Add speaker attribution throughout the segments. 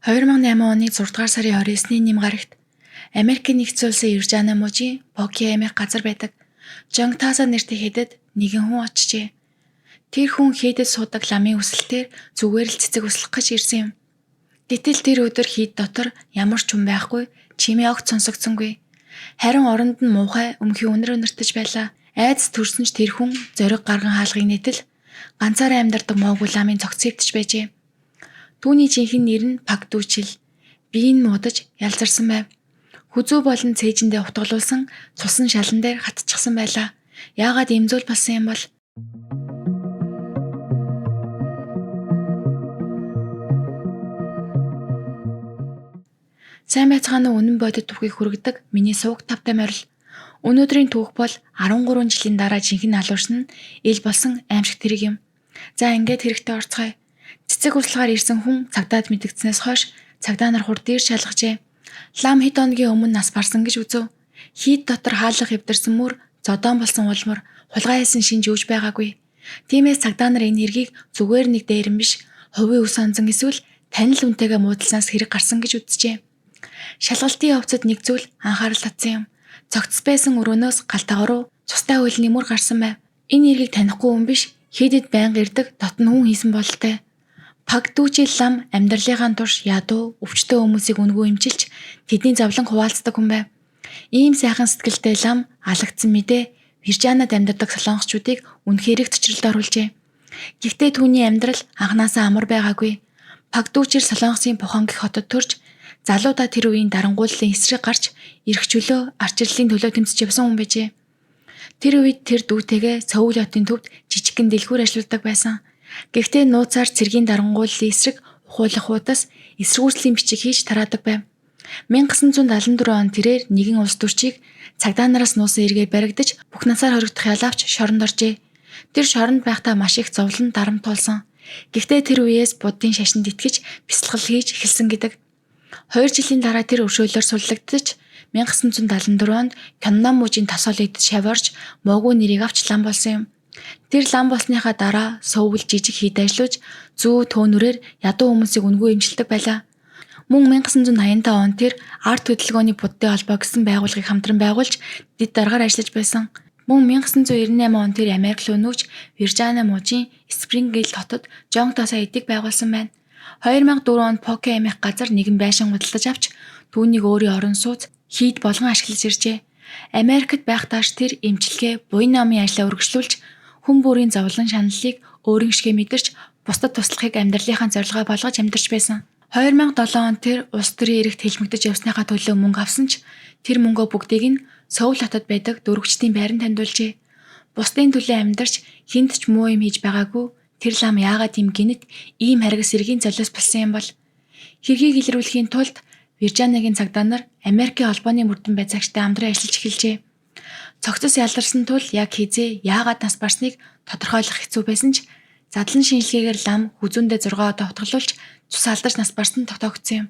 Speaker 1: 2008 оны 6 дугаар сарын 29-ний ням гарагт Америкийн нэгдсэн улсын Виржиниа мужийн Поки аймаг газар байдаг Жонгтаса нэртэй хэдэд нэгэн хүн очжээ. Тэр хүн хийдэд суудаг ламын үсэлтээр зүгээр л цэцэг услах гэж ирсэн юм. Гэтэл тэр өдөр хийд дотор ямар ч хүн байхгүй, чимээ огт сонсогдсонгүй. Харин оронд нь муухай өмхий үнэр өнөртөж байлаа. Айдас төрсөн ч тэр хүн зориг гарган хаалгыг нэтэл ганцаараа амьдардаг Могул ламын цогцөвтж байжээ. Түүний жинхэнэ нэр нь Пагдүүчил. Биеийг муудаж ялзарсан байв. Хүзүү болон цээжиндээ утгалуулсан цусан шалан дээр хатчихсан байлаа. Яагаад ийм зүйл болсон юм бол? Сайн байцгаана уу, үнэн бодит түүхийг хүргэдэг миний сувг тавтай морил. Өнөөдрийн түүх бол 13 жилийн дараа жинхэнэ алуурсан нь ил болсон аимшиг тэрэг юм. За ингээд хэрэгтэй орцгоё. Цэцэг услахаар ирсэн хүн цагдаад мэдгдснээс хойш цагдаа нар хурд дээр шалгажээ. Лам хэд хоногийн өмнө нас барсан гэж үзв. Хийд дотор хаалга хэвдэрсэн мөр, зодон болсон улмар, хулгай хийсэн шинж юуж байгаагүй. Тиймээс цагдаа нар энэ хэргийг зүгээр нэг дээрэн биш, хувийн ус онзон эсвэл танил үнтэйгээ муудалснаас хэрэг гарсан гэж үзжээ. Шалгалтын явцад нэг зүйл анхаарал татсан юм. Цогц байсан өрөөнөөс галтаа руу цустай хөлний мөр гарсан байв. Энэ хэргийг танихгүй хүн биш, хийдэд байнга ирдэг дотн хүн хийсэн бололтой. Пагдүүчил лам амьдралынхаа турш ядуу, өвчтөө хүмүүсийг үнгүй эмчилж тэдний зовлон хуваалцдаг хүн байв. Ийм сайхан сэтгэлтэй лам алагдсан мэдээ Виржиниад амьдардаг солонгосчуудыг үнэхээр төчрөлд оруулжээ. Гэхдээ түүний амьдрал анханасаа амар байгаагүй. Пагдүүчил Солонгосын Пухангийн хотод төрж залуудаа тэр үеийн дарангууллын эсрэг гарч эрх чөлөө арчирлалын төлөө тэмцэж явсан хүн байжээ. Тэр үед тэр дүүтэйгээ Сөүл хотын төвд жижигхэн дэлгүүр ажилладаг байсан. Гэхдээ нууцаар цэргийн дарангууллын эсрэг ухуулах хуудас эсэргүүцлийн бичиг хийж тараадаг байв. 1974 он тэрээр нэгэн улс төрчийг цагдаа нараас нуусан эргээр баригдаж бүх насаар хоригдох ялавч шоронд оржээ. Тэр шоронд байхдаа маш их зовлон дарамт тулсан. Гэхдээ тэр үеэс буддын шашинд итгэж бясалгал хийж эхэлсэн гэдэг. 2 жилийн дараа тэр өршөөлөөр суллагдаж 1974 онд Кённам мужийн тосоологдод шавьорж Могу нэрийг авч лам болсон юм. Тэр лам болсныхаа дараа Сөүл жижиг хийд ажиллаж зүү төөнөрөөр ядуу хүмүүсийг үнгүй эмчилдэг байлаа. Мөн 1985 он тэр арт хөдөлгөөний буддын холбоо гэсэн байгууллагыг хамтран байгуулж дэд даргаар ажиллаж байсан. Мөн 1998 он тэр Америк руу нүүж Виржиниа мужийн Спрингвилл хотод Жонгтаса эдийг байгуулсан байна. 2004 онд Поки аймаг газар нэгэн байшин худалдаж авч түүнийг өөрийн орон сууц хийд болгон ашиглаж иржээ. Америкт байхтааш тэр эмчилгээ, буян намын ажлаа үргэлжлүүлж хүн бүрийн зовлон шаналлыг өөрийн шигэ мэдэрч бусдад туслахыг амьдралынхаа зорилгоо болгож амьдарч байсан. 2007 онд тэр улс төрийн иргэд хэлмэгдэж явсныхаа төлөө мөнгө авсан ч тэр мөнгөө бүгдийг нь Сөүл хотод байдаг дөрвөгчдийн байранд хандуулжээ. Бусдын төлөө амьдарч хүнд ч муу юм хийж байгаагүй тэр лам яагаад ийм гинэт ийм харгас эргийн золиос болсон юм бол? Хэргийг илрүүлэхийн тулд Виржиниагийн цагдаа нар Америкийн холбооны мөрдөн байцаагчтай хамтран ажиллаж эхэлжээ. Цогцос ялдарсан тул яг хизээ яагаад нас барсныг тодорхойлох хэцүү байсан ч задлан шинжилгээгээр лам хүзүүндээ 6 удаа утгалуулж цус алдаж нас барсан тогтоогдсон юм.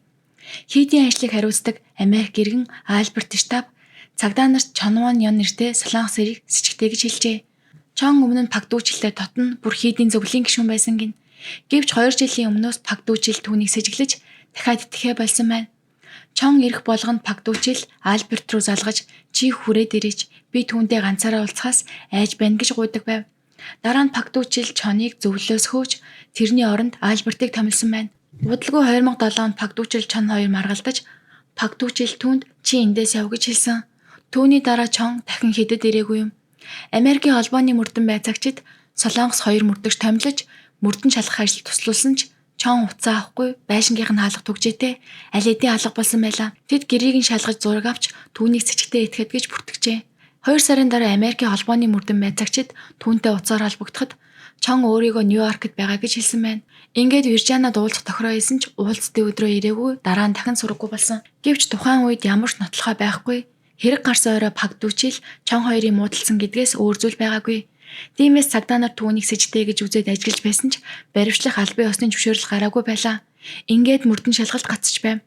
Speaker 1: Хийдийн ажлыг хариуцдаг Америк иргэн Альберт штаб цагдаа нарт Чонвон Ён нэртэй солонгос эрэг сэжигтэй гэж хэлжээ. Чон өмнө нь Пагдүүчилтэй дотн бүр хийдийн зөвлөлийн гишүүн байсан гин. Гэвч 2 жилийн өмнөөс Пагдүүчил түүнийг сэжиглэж дахиад итгэхэ болсон байна. Чон ирэх болгонд Пагдүүчил Альберт руу залгаж чи хүрээд ирээч би түүнтэй ганцаараа уулзахаас айж байна гэж гуйдаг байв. Дараа нь Пагдүүчил Чоныг зөвлөлөөс хөөж тэрний оронд Альбертыг томилсон байна. Удалгүй 2007 онд Пагдүүчил Чон хоёр маргалдаж Пагдүүчил түүнд чи эндээс яв гэж хэлсэн. Түүний дараа Чон дахин хэдэд ирээгүй юм. Америкийн холбооны мөрдөн байцаагчид Солонгос хоёр мөрдөгч томилж мөрдөн шалгах ажил туслуулсан ч Чон уцаа авахгүй байшингийнх нь хаалга түгжээтэй аль хэдийн алга болсон байлаа. Тэд гэрийг нь шалгаж зураг авч түүнийг сэжигтэй итгэхэд гэж бүртгэжээ. 2 сарын дараа Америкийн холбооны мөрдөн байцаагчид түүнтэй уцаар холбогдоход Чон өөрийгөө Нью-Йоркт байгаа гэж хэлсэн байна. Ингээд Виржиниад уулзах тохироо хийсэн ч уулзтын өдрөө ирээгүй дараа нь дахин сураггүй болсон. Гэвч тухайн үед ямар ч нотлохоо байхгүй. Хэрэг гарсан орой Пагдүүчил Чон хоёрын муудалсан гэдгээс өөр зүйл байгаагүй. Тиймээс цагдаа нар түүнийг сэжтэй гэж үзээд ажиллаж байсан ч баривчлах албан ёсны зөвшөөрөл гараагүй байлаа. Ингээд мөрдөн шалгалт гацж байв.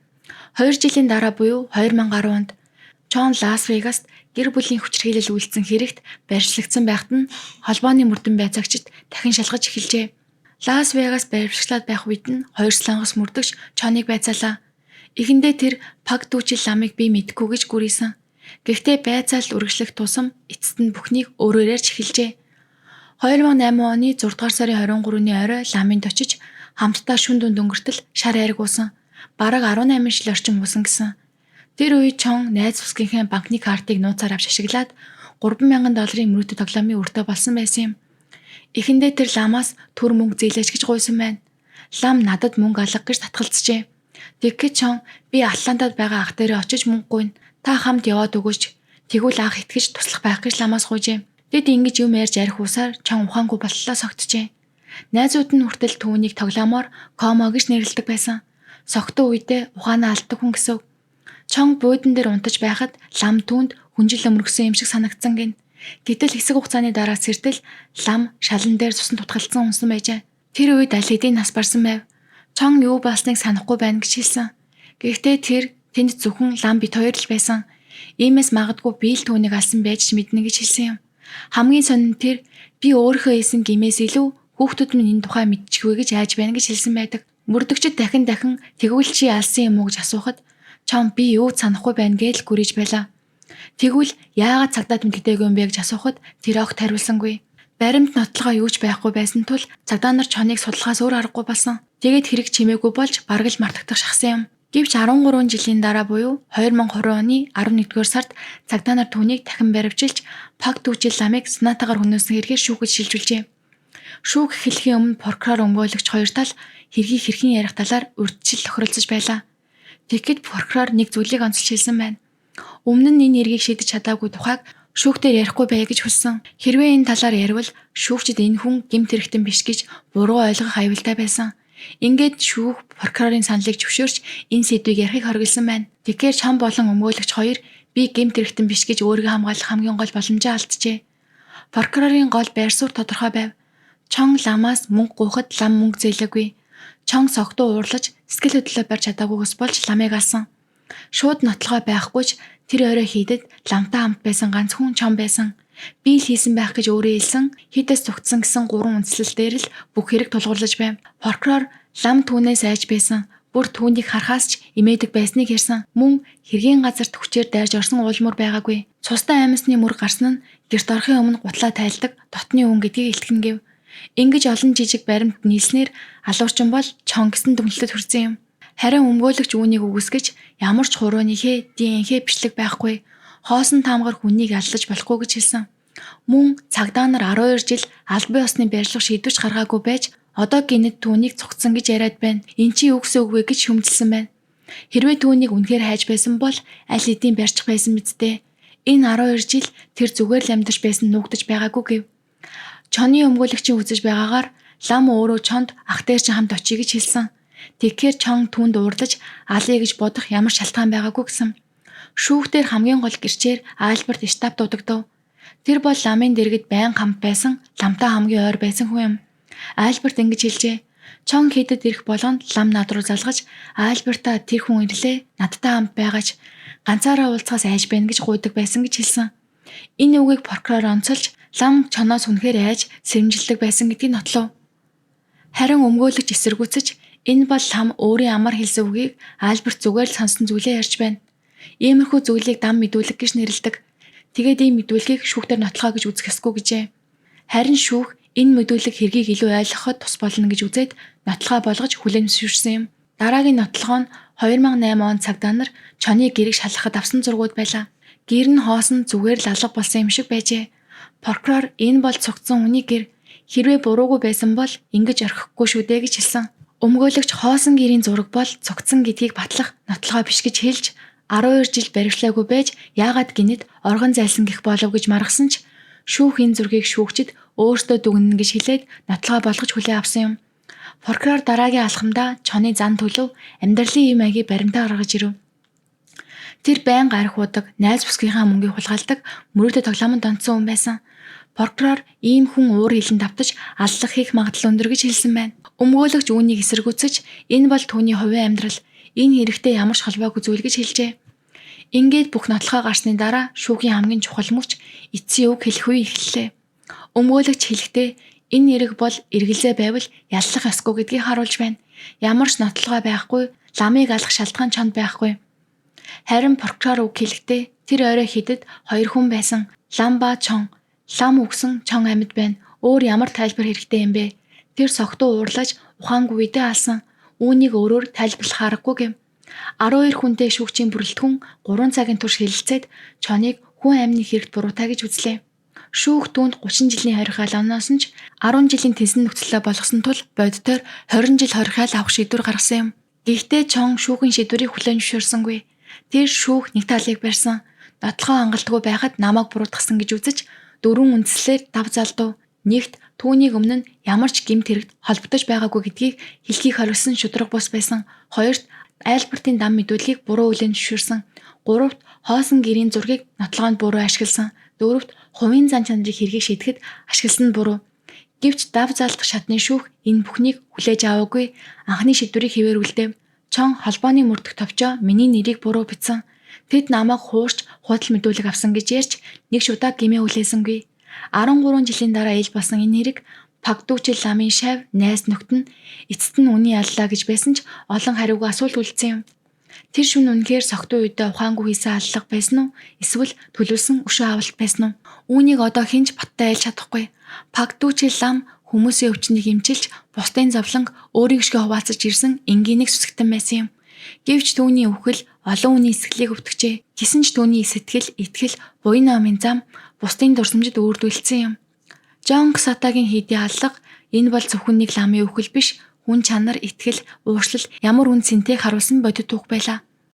Speaker 1: 2 жилийн дараа буюу 2010 онд Чон Лас Вегаст гэр бүлийн хүчирхийлэл үйлдсэн хэрэгт барьцлагдсан байхад нь холбооны мөрдөн байцаагчид дахин шалгаж эхэлжээ. Лас Вегас баривчлаад байх үед нь хоёр солонгос мөрдөгч Чоныг байцаалаа. Эхэндээ тэр паг дүүчил ламыг би мэдгүй гэж гүрийсэн. Гэхдээ байцаалд үргэлжлэх тусам эцэст нь бүхнийг өөрөөр ярьж эхэлжээ. 2008 оны 6 дугаар сарын 23-ны орой ламынд очиж хамтдаа шүн дунд өнгөртөл шар айргуусан. Бараг 18 жил орчим уусан гэсэн. Тэр үед Чон найз бүсгийнхээ банкны картыг нууцаар авч ашиглаад $3,000 мөрөөдөд тоглоомын өртөө болсон байсан юм. Эхэндээ тэр ламаас төр мөнгө зээлэж гэж гуйсан байна. Лам надад мөнгө алга гэж татгалзжээ. Тэгэхэд Чон би Атлантад байгаа ах дээрээ очиж мөнгө гуйна. Та хамт яваад өгөөч. Тэгвэл ах итгэж туслах байх гэж ламаас гуйжээ. Тэд ингэж юм ярьж арих усаар Чон ухаангүй болтлоо согтжээ. Найзууд нь хүртэл түүнийг тоглоомоор комо гэж нэрлэдэг байсан. Согтуу үедээ ухаанаа алддаг хүн гэсэн. Чон буудан дээр унтаж байхад лам түүнд хүнжил өмөргсөн юм шиг санагдсан гин. Гэтэл хэсэг хугацааны дараа сэртэл лам шалан дээр цусан тутгалцсан унсан байжээ. Тэр үед аль хэдийн нас барсан байв. Чон юу болсныг санахгүй байна гэж хэлсэн. Гэхдээ тэр тэнд зөвхөн лам бит хоёр л байсан. Иймээс магадгүй би л түүнийг алсан байж ч мэднэ гэж хэлсэн юм. Хамгийн сонин тэр би өөрийнхөө хийсэн гимээс илүү хүүхдүүд минь энэ тухай мэдчихвэ гэж айж байна гэж хэлсэн байдаг. Мөрдөгчд дахин тэгвэл чи алсан юм уу гэж асуухад Чон би юу санахгүй байна гэж гүрийж байлаа. Тэгвэл яагаад цагдаад мэддэггүй юм бэ гэж асуухад тэр огт хариулсангүй. Баримт нотлогоо юу ч байхгүй байсан тул цагдаа нар Чоныг судалгаас өөр аргагүй болсон. Тэгээд хэрэг чимээгүй болж бараг л мартагдах шахсан юм. Гэвч 13 жилийн дараа буюу 2020 оны 11-р сард цагдаа нар түүнийг дахин баривчилж паг дүүчил ламыг санаатаагаар хөнөөсөн хэргээр шүүхэж шилжүүлжээ. Шүүх эхлэхийн өмнө прокурор өмгөөлөгч хоёр тал хэргийг хэрхэн ярих талаар урьдчил тохиролцож байлаа. Тэгэхэд прокурор нэг зүйлийг онцолж хэлсэн байна. Өмнө нь энэ хэргийг шийдэж чадаагүй тухайг шүүхтээр ярихгүй бай гэж хүссэн. Хэрвээ энэ талаар ярил шүүгчид энэ хүн гэмт хэрэгтэн биш гэж буруу ойлгох аюултай байсан. Ингээд шүүх прокурорын саналыг зөвшөөрч энэ сэдвийг ярихыг хориглосон байна. Тэгэхээр Чон болон өмгөөлөгч хоёр би гэмт хэрэгтэн биш гэж өөрийгөө хамгаалах хамгийн гол боломжоо алджээ. Прокурорын гол байр суурь тодорхой байв. Чон ламаас мөнгө гуйхад лам мөнгө зээлээгүй. Чон согтуу уурлаж сэтгэл хөдлөлөө барьж чадаагүйгээс болж ламыг алсан. Шууд нотлогоо байхгүйч тэр орой хийдэд ламтай хамт байсан ганц хүн Чон байсан. Би л хийсэн байх гэж өөрөө хэлсэн. Хідээс зүгтсэн гэсэн 3 үндслэл дээр л бүх хэрэг тулгуурлаж байв. Прокурор лам түүнээс айж байсан. Бүр түүнийг харахаас ч имээдэг байсныг ярьсан. Мөн хэргийн газарт хүчээр дайрж орсон уулмөр байгаагүй. Цустай аймсны мөр гарсан нь гэрт орохын өмнө гутлаа тайлдаг дотны хүн гэдгийг илтгэн гэв. Ингэж олон жижиг баримт нийлснээр алуурчин бол Чон гэсэн дүгнэлтэд хүрсэн юм. Харин өмгөөлөгч үүнийг үгүйсгэж ямар ч хурууныхээ ДНХ бичлэг байхгүй. Хоосон таамгаар хүнийг аллаж болохгүй гэж хэлсэн. Мөн цагдаа нар 12 жил аль бие усны барилга шийдвэрч гаргаагүй байж одоо гинэд түүнийг цугцсан гэж яриад байна. Эн чи юу гэсэн үг вэ гэж шүмжилсэн байна. Хэрвээ түүнийг үнэхээр хайж байсан бол аль хэдийн барьчих байсан мэдтэй. Энэ 12 жил тэр зүгээр л амьдарч байсан нуугдаж байгаагүй гэв. Чоны өмгөөлөгчийн үзэж байгаагаар лам өөрөө Чонд ах дээр чинь хамт очие гэж хэлсэн. Тэгэхээр Чон түүнд уурлаж алъя гэж бодох ямар шалтгаан байгаагүй гэсэн. Шүүхтэр хамгийн гол гэрчээр Альберт Штаб дуудагдав. Тэр бол ламын дэргэд байнга хамт байсан, ламтай хамгийн ойр байсан хүн юм. Альберт ингэж хэлжээ. Чон хийдэд ирэх болгонд лам над руу залгаж Альберта тэр хүн ирлээ, надтай хамт байгаач ганцаараа уулзахаас айж байна гэж гуйдаг байсан гэж хэлсэн. Энэ үгийг прокурор онцолж лам Чоноос үнэхээр айж сэрэмжилдэг байсан гэдгийг нотлов. Харин өмгөөлөгч эсэргүүцэж энэ бол лам өөрийн амар хэлсэн үгийг Альберт зүгээр л сонсон зүйлээ ярьж байна. Иймэрхүү зүйлийг дам мэдүүлэг гэж нэрлэдэг. Тэгээд ийм мэдүүлгийг шүүхтэр нотлохоо гэж үзэх ёсгүй гэжээ. Харин шүүх энэ мэдүүлэг хэргийг илүү ойлгоход тус болно гэж үзээд нотлохоо болгож хүлээн зөвшөөрсөн юм. Дараагийн нотлохоо нь 2008 он цагдаа нар Чоны гэрийг шалгахад авсан зургууд байлаа. Гэр нь хоосон зүгээр л алга болсон юм шиг байжээ. Прокурор энэ бол цугцсан хүний гэр. Хэрвээ буруугүй байсан бол ингэж орхихгүй шүү дээ гэж хэлсэн. Өмгөөлөгч хоосон гэрийн зураг бол цугцсан гэдгийг батлах нотлохоо биш гэж хэлж 12 жил баривчлаагүй байж яагаад гинэд оргон зайлсан гэх болов гэж маргасан ч шүүх энэ зургийг шүүгчид өөртөө дүгнэнэ гэж хэлээд нотлохоо болгож хүлээн авсан юм. Прокурор дараагийн алхамдаа Чоны зан төлөв амьдралын ийм маягийг баримтаа гаргаж ирэв. Тэр байнга арх удаг, найз бүсгийнхаа мөнгийг хулгайлдаг, мөрөөдө тоглоомонд онцсон хүн байсан. Прокурор ийм хүн уур хилэн давтаж аллах хийх магадлал өндөр гэж хэлсэн байна. Өмгөөлөгч үүнийг эсэргүүцэж энэ бол түүний хувийн амьдрал, энэ хэрэгтэй ямар ч холбоогүй зүйл гэж хэлжээ. Ингээд бүх нотлохоо гарсны дараа шүүхийн хамгийн чухал мөч эцсийн үг хэлэх үе эхэллээ. Өмгөөлөгч хэлэхдээ Энэ нэрэг бол эргэлзээ байвал яллах ёсгүй гэдгийг харуулж байна. Ямар ч нотлогой байхгүй, ламыг алах шалтгаан чонд байхгүй. Харин прокурор үг хэлэхдээ тэр орой хідэд 2 хүн байсан. Лам ба чон. Лам үгсэн чон амьд байна. Өөр ямар тайлбар хэрэгтэй юм бэ? Тэр согтуу уурлаж ухаангүй үедээ алсан. Үүнийг өөрөөр тайлбарлах аргагүй гэв. 12 хүнтэй шүүгчийн бүрэлдэхүүн 3 цагийн турш хэлэлцээд чоныг хүн амины хэрэгт буруутаа гэж үзлээ. Шүүх түүнд 30 жилийн хоригоол оноос нь ч 10 жилийн тэнсэн нөхцөлөө болгосон тул бодитоор 20 жил хоригоол авах шийдвэр гаргасан юм. Гэхдээ чон шүүхийн шийдвэрийг хүлээн зөвшөөрсөнгүй. Тэр шүүх нэг талыг барьсан. Нотлохоо хангалтгүй байхад намайг буруутгасан гэж үзэж 4 үндслээр дав залдав. Нэгт түүнийг өмнө нь ямар ч гэмт хэрэгт холбогдож байгаагүй гэдгийг хэлхийг хориглосон шударга бус байсан. Хоёрт айлбартын дан мэдүүлгийг буруу хүлээн зөвшөөрсөн. Гуравт хоосон гэрийн зургийг нотлоонд буруу ашигласан. Дөрөвт хувийн зан чанарыг хэргийг шийдэхэд ашигласан нь буруу. Гэвч дав залдах шатны шүүх энэ бүхнийг хүлээж аваагүй. Анхны шийдвэрийг хэвээр үлдээв. Чон холбооны мөрдөх товчоо миний нэрийг буруу бичсэн. Тэд намайг хуурч худал мэдүүлэг авсан гэж ярьж нэг шудаа гэмээ хүлээсэнгүй. 13 жилийн дараа ил болсон энэ хэрэг Пагдүүчил ламын шав найз нөхд нь эцэст нь үний аллаа гэж байсан ч олон хариугүй асуулт үлдсэн юм. Тэр шөнө үнэхээр согтуу үедээ ухаангүй хийсэн аллах байсан уу? Эсвэл төлөвлөсөн өшөө авалт байсан уу? Үүнийг одоо хинч баттай айлж чадахгүй. Пагдүүчил лам хүмүүсийн өвчнийг эмчилж бусдын зовлон өөрийгөө хуваалцаж ирсэн энгийн нэг сүсгтэн байсан юм. Гэвч түүний өвхөл олон хүний сэтгэлийг өвтгчээ. Гэсэн ч түүний сэтгэл, итгэл, буян намын зам бусдын дурсамжид өөрдүүлсэн юм. Жон Ксатагийн хийдийн аллах энэ бол зөвхөн нэг ламын өвхөл биш, хүн чанар, итгэл, ууршлал ямар үн цэнтэйг харуулсан бодит түүх байлаа.